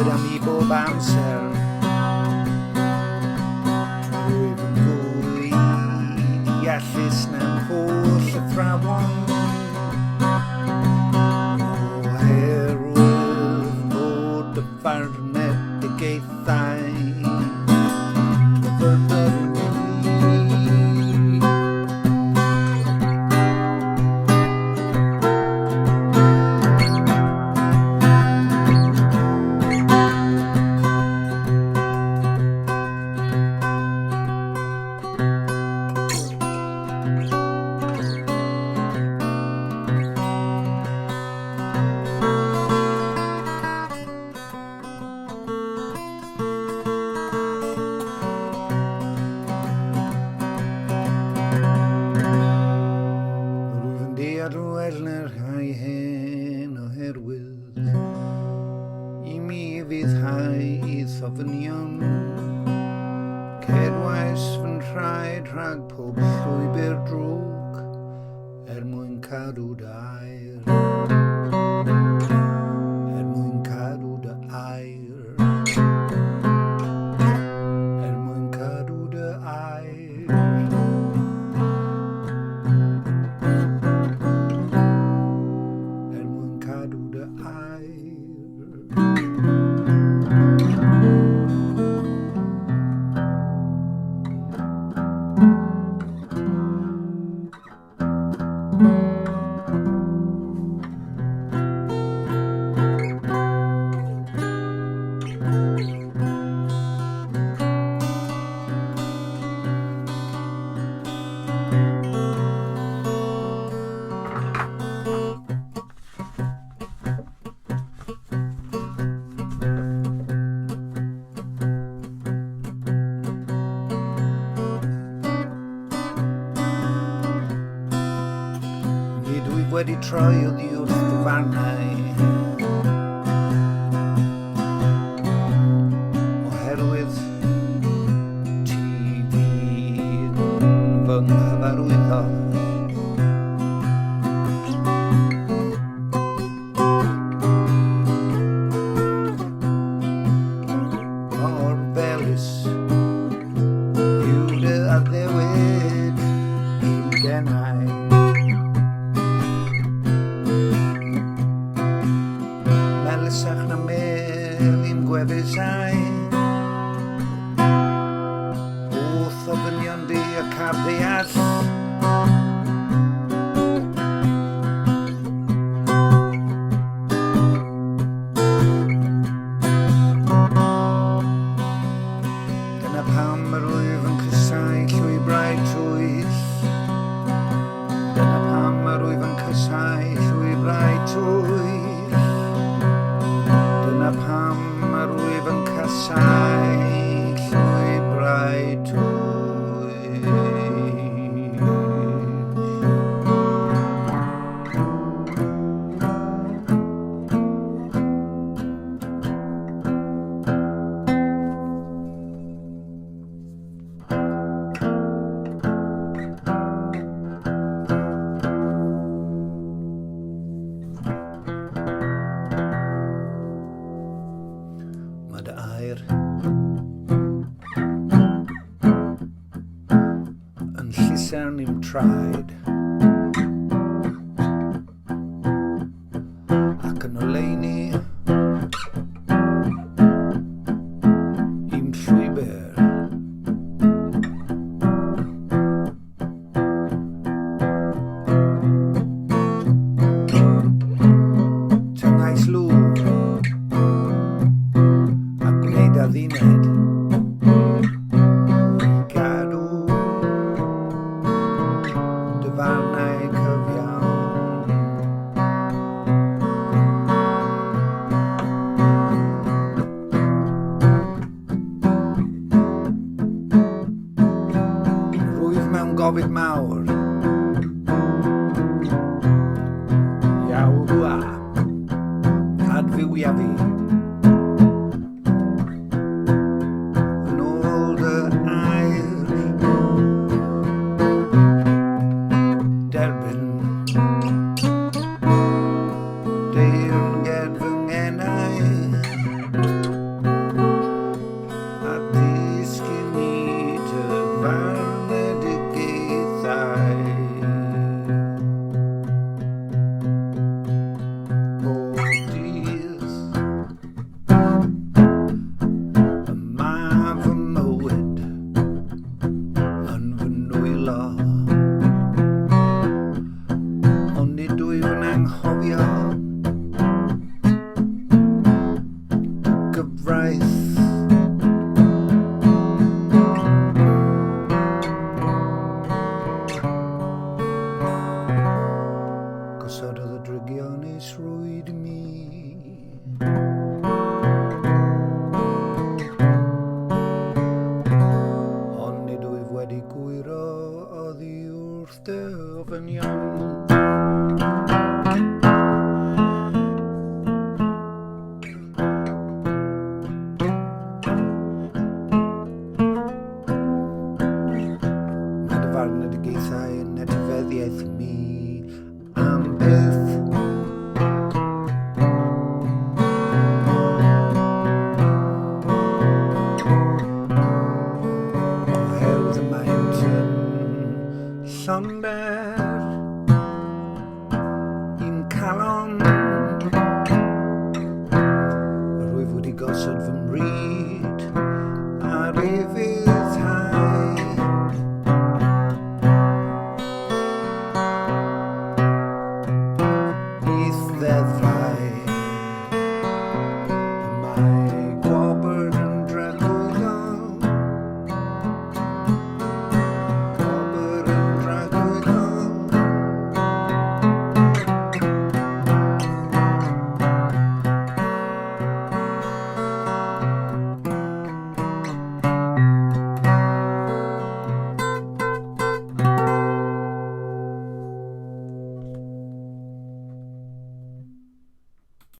gyda mi bob amser. Rwyf yn fwy deallus na'n holl athrawon, oherwydd bod y farnedigaethau Rwy'r rhai hen oherwydd I mi fydd rhaid ddofynion cedwais fy nhraed rhag pob llwybr drwg mwyn cadw dy air, mwyn cadw dy air, mwyn cadw dy air. Wedi troi oddi wrth dyfarnau oherwydd ti fydd fy nghyfarwyddo. Mor felys yw dy addewid i'n denau. Melysach na mel i'n gwefusau wrth ofynion di y carddeall. Dyna pam yr rwyf yn casau llwybrau twyll. Dyna pam yr rwyf yn casau llwybrau twyll. Dyna pam yr rwyf yn casau llwybrau twyll. Air yn llusern i'm traed ac yn oleuni i'm llwybr. Tyngais lŵr a gwneud a ddimed